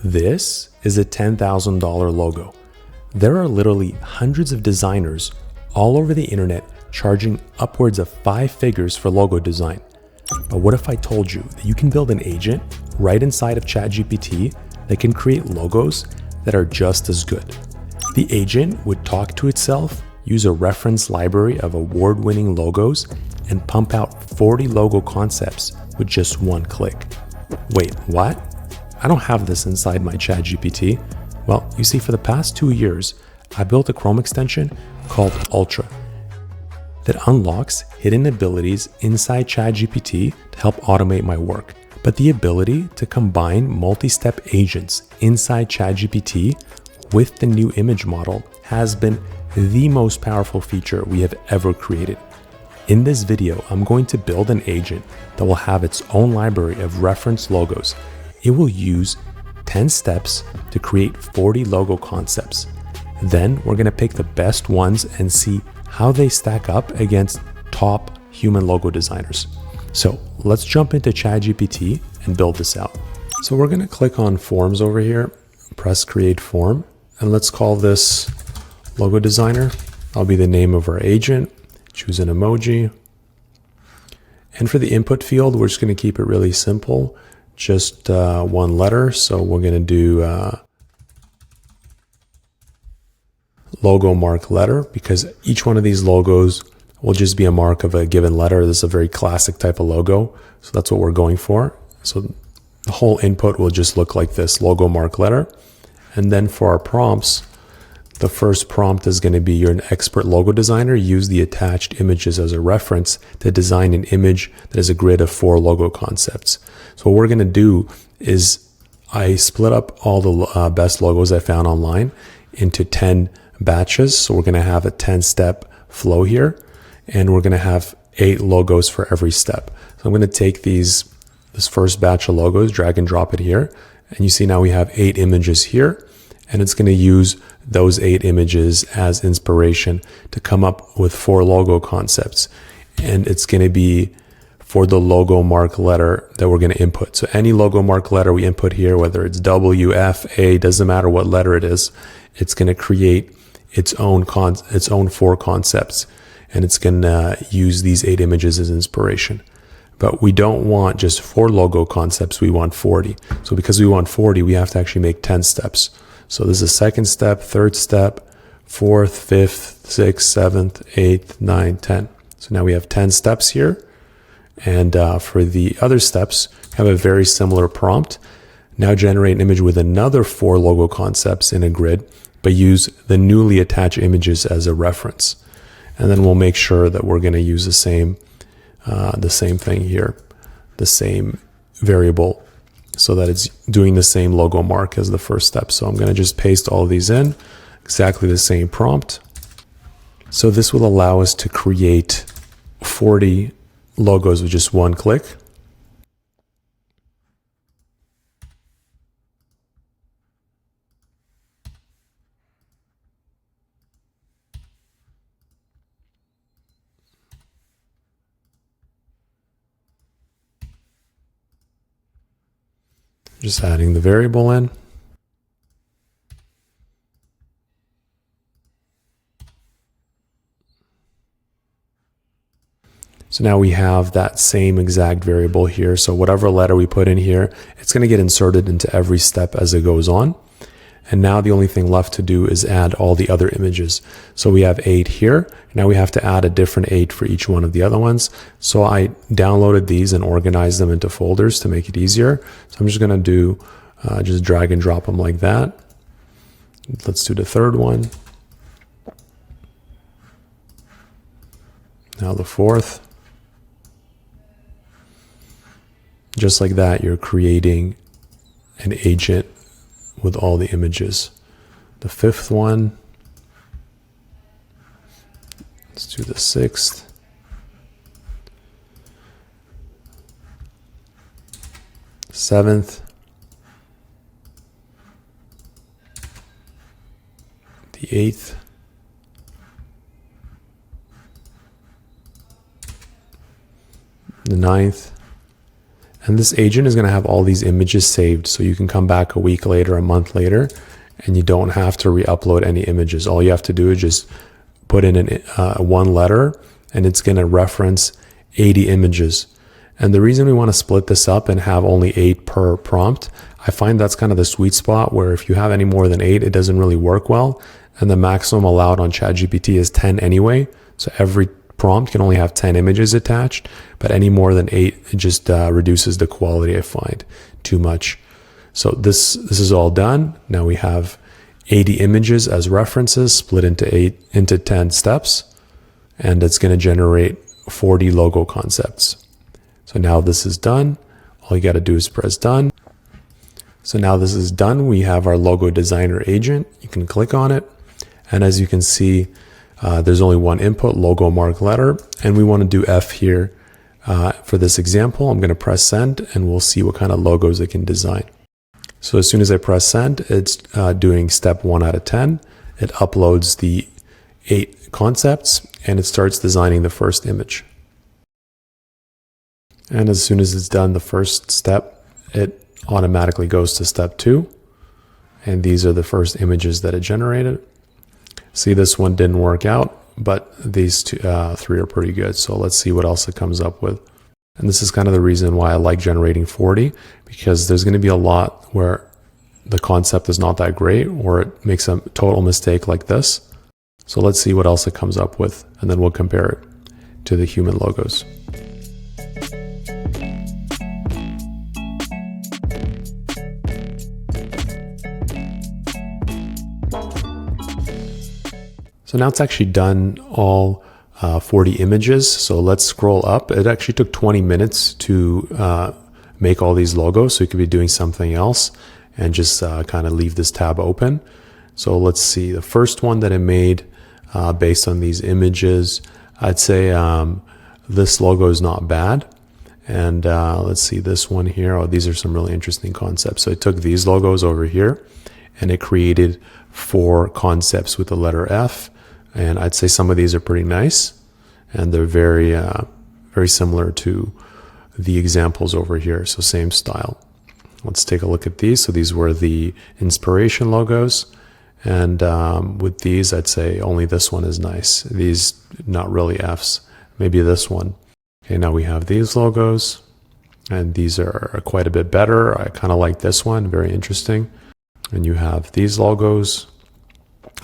This is a $10,000 logo. There are literally hundreds of designers all over the internet charging upwards of 5 figures for logo design. But what if I told you that you can build an agent right inside of ChatGPT that can create logos that are just as good? The agent would talk to itself, use a reference library of award-winning logos, and pump out 40 logo concepts with just one click. Wait, what? I don't have this inside my ChatGPT. Well, you see, for the past 2 years, I built a Chrome extension called Ultra that unlocks hidden abilities inside ChatGPT to help automate my work. But the ability to combine multi-step agents inside ChatGPT with the new image model has been the most powerful feature we have ever created. In this video, I'm going to build an agent that will have its own library of reference logos. It will use 10 steps to create 40 logo concepts. Then we're going to pick the best ones and see how they stack up against top human logo designers. So let's jump into ChatGPT and build this out. So we're going to click on Forms over here, press Create Form, and let's call this Logo Designer. That'll be the name of our agent. Choose an emoji. And for the input field, we're just going to keep it really simple. Just one letter. So we're going to do logo mark letter, because each one of these logos will just be a mark of a given letter. This is a very classic type of logo. So that's what we're going for. So the whole input will just look like this, logo mark letter. And then for our prompts, the first prompt is going to be, you're an expert logo designer. Use the attached images as a reference to design an image that is a grid of 4 logo concepts. So what we're going to do is I split up all the best logos I found online into 10 batches. So we're going to have a 10-step flow here, and we're going to have 8 logos for every step. So I'm going to take this first batch of logos, drag and drop it here. And you see now we have 8 images here, and it's going to use those 8 images as inspiration to come up with 4 logo concepts. And it's going to be for the logo mark letter that we're going to input. So any logo mark letter we input here, whether it's W, F, A, doesn't matter what letter it is, it's going to create its own 4 concepts, and it's going to use these 8 images as inspiration. But we don't want just 4 logo concepts, we want 40. So because we want 40, we have to actually make 10 steps. So this is a second step, third step, fourth, fifth, sixth, seventh, eighth, ninth, 10. So now we have 10 steps here. And for the other steps, we have a very similar prompt. Now generate an image with another 4 logo concepts in a grid, but use the newly attached images as a reference. And then we'll make sure that we're going to use the same thing here, the same variable, so that it's doing the same logo mark as the first step. So I'm going to just paste all of these in, exactly the same prompt. So this will allow us to create 40 logos with just one click. Just adding the variable in. So now we have that same exact variable here. So whatever letter we put in here, it's going to get inserted into every step as it goes on. And now the only thing left to do is add all the other images. So we have 8 here. Now we have to add a different 8 for each one of the other ones. So I downloaded these and organized them into folders to make it easier. So I'm just going to do, just drag and drop them like that. Let's do the third one. Now the fourth. Just like that, you're creating an agent with all the images. The fifth one. Let's do the sixth. Seventh. The eighth. The ninth. And this agent is going to have all these images saved. So you can come back a week later, a month later, and you don't have to re-upload any images. All you have to do is just put in one letter, and it's going to reference 80 images. And the reason we want to split this up and have only 8 per prompt, I find that's kind of the sweet spot, where if you have any more than 8, it doesn't really work well. And the maximum allowed on ChatGPT is 10 anyway. So every prompt can only have 10 images attached, but any more than 8, it just reduces the quality, I find, too much. So this is all done. Now we have 80 images as references split into 10 steps, and it's going to generate 40 logo concepts. So now this is done. All you got to do is press done. So now this is done. We have our logo designer agent. You can click on it. And as you can see, there's only one input, logo mark letter. And we want to do F here. For this example, I'm going to press send, and we'll see what kind of logos it can design. So as soon as I press send, it's doing step 1 out of 10. It uploads the 8 concepts, and it starts designing the first image. And as soon as it's done the first step, it automatically goes to step 2. And these are the first images that it generated. See, this one didn't work out, but these 3 are pretty good. So let's see what else it comes up with. And this is kind of the reason why I like generating 40, because there's going to be a lot where the concept is not that great, or it makes a total mistake like this. So let's see what else it comes up with, and then we'll compare it to the human logos. So now it's actually done all 40 images. So let's scroll up. It actually took 20 minutes to make all these logos. So you could be doing something else and just kind of leave this tab open. So let's see the first one that it made based on these images. I'd say this logo is not bad. And let's see this one here. Oh, these are some really interesting concepts. So it took these logos over here and it created 4 concepts with the letter F. And I'd say some of these are pretty nice, and they're very similar to the examples over here. So same style. Let's take a look at these. So these were the inspiration logos. And with these, I'd say only this one is nice. These, not really Fs. Maybe this one. Okay, now we have these logos, and these are quite a bit better. I kind of like this one, very interesting. And you have these logos.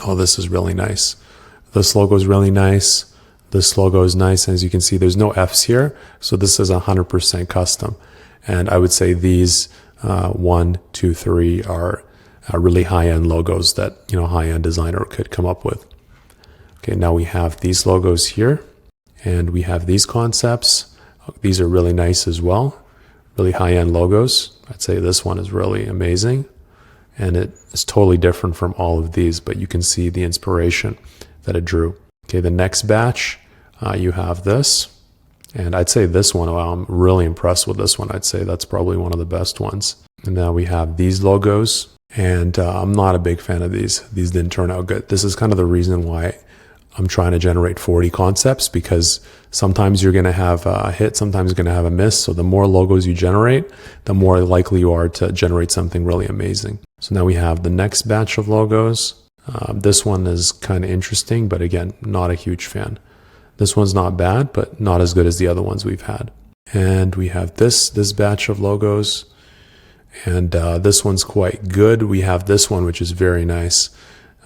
Oh, this is really nice. This logo is really nice. This logo is nice. As you can see, there's no Fs here. So this is 100% custom. And I would say these 1, 2, 3 are really high-end logos that, high-end designer could come up with. Okay, now we have these logos here, and we have these concepts. These are really nice as well. Really high-end logos. I'd say this one is really amazing. And it is totally different from all of these, but you can see the inspiration that it drew. Okay, the next batch, you have this. And I'd say this one, wow, I'm really impressed with this one. I'd say that's probably one of the best ones. And now we have these logos. And I'm not a big fan of these. These didn't turn out good. This is kind of the reason why I'm trying to generate 40 concepts, because sometimes you're going to have a hit, sometimes you're going to have a miss. So the more logos you generate, the more likely you are to generate something really amazing. So now we have the next batch of logos. This one is kind of interesting, but again, not a huge fan. This one's not bad, but not as good as the other ones we've had. And we have this batch of logos. And this one's quite good. We have this one, which is very nice.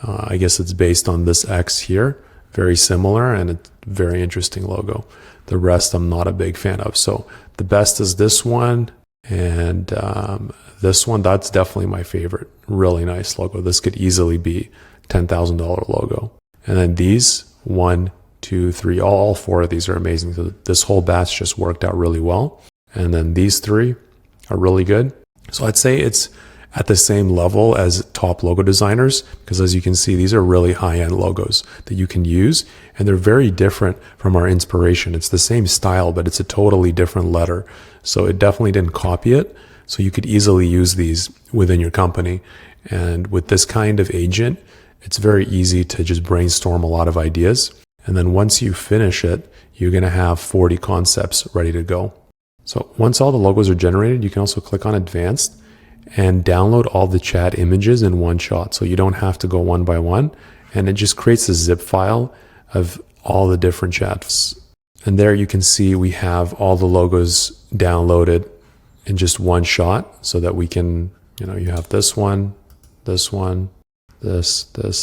I guess it's based on this X here. Very similar, and a very interesting logo. The rest I'm not a big fan of. So the best is this one, and this one, that's definitely my favorite. Really nice logo. This could easily be $10,000 logo. And then these, 1, 2, 3, all 4 of these are amazing. So this whole batch just worked out really well. And then these 3 are really good. So I'd say it's at the same level as top logo designers, because as you can see, these are really high-end logos that you can use, and they're very different from our inspiration. It's the same style, but it's a totally different letter. So it definitely didn't copy it. So you could easily use these within your company. And with this kind of agent, it's very easy to just brainstorm a lot of ideas. And then once you finish it, you're going to have 40 concepts ready to go. So once all the logos are generated, you can also click on advanced and download all the chat images in one shot. So you don't have to go one by one, and it just creates a zip file of all the different chats. And there you can see we have all the logos downloaded in just one shot, so that we can, you have this one, this,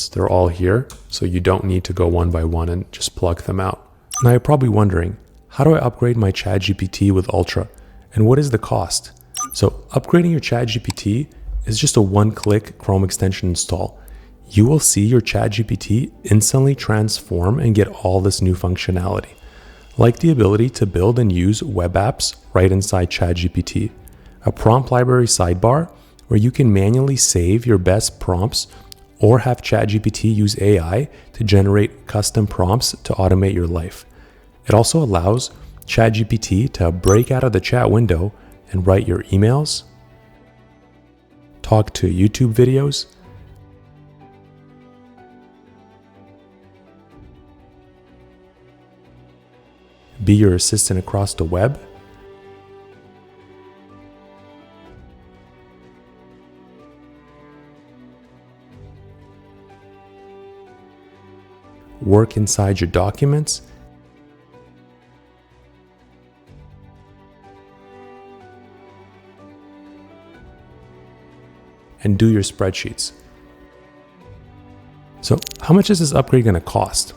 they're all here. So you don't need to go one by one and just pluck them out. Now you're probably wondering, how do I upgrade my ChatGPT with Ultra? And what is the cost? So upgrading your ChatGPT is just a one-click Chrome extension install. You will see your ChatGPT instantly transform and get all this new functionality, like the ability to build and use web apps right inside ChatGPT, a prompt library sidebar where you can manually save your best prompts or have ChatGPT use AI to generate custom prompts to automate your life. It also allows ChatGPT to break out of the chat window and write your emails, talk to YouTube videos, be your assistant across the web, work inside your documents, and do your spreadsheets. So how much is this upgrade going to cost?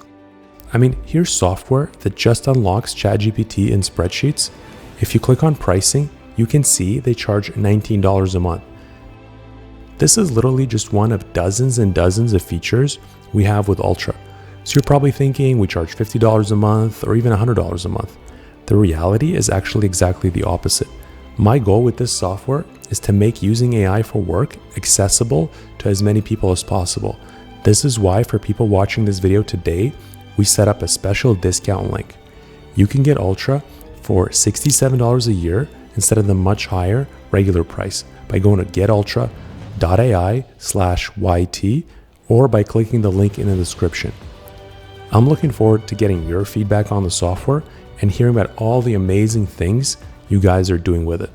I mean, here's software that just unlocks ChatGPT in spreadsheets. If you click on pricing, you can see they charge $19 a month. This is literally just one of dozens and dozens of features we have with Ultra. So you're probably thinking we charge $50 a month or even $100 a month. The reality is actually exactly the opposite. My goal with this software is to make using AI for work accessible to as many people as possible. This is why for people watching this video today, we set up a special discount link. You can get Ultra for $67 a year instead of the much higher regular price by going to getultra.ai/YT or by clicking the link in the description. I'm looking forward to getting your feedback on the software and hearing about all the amazing things you guys are doing with it.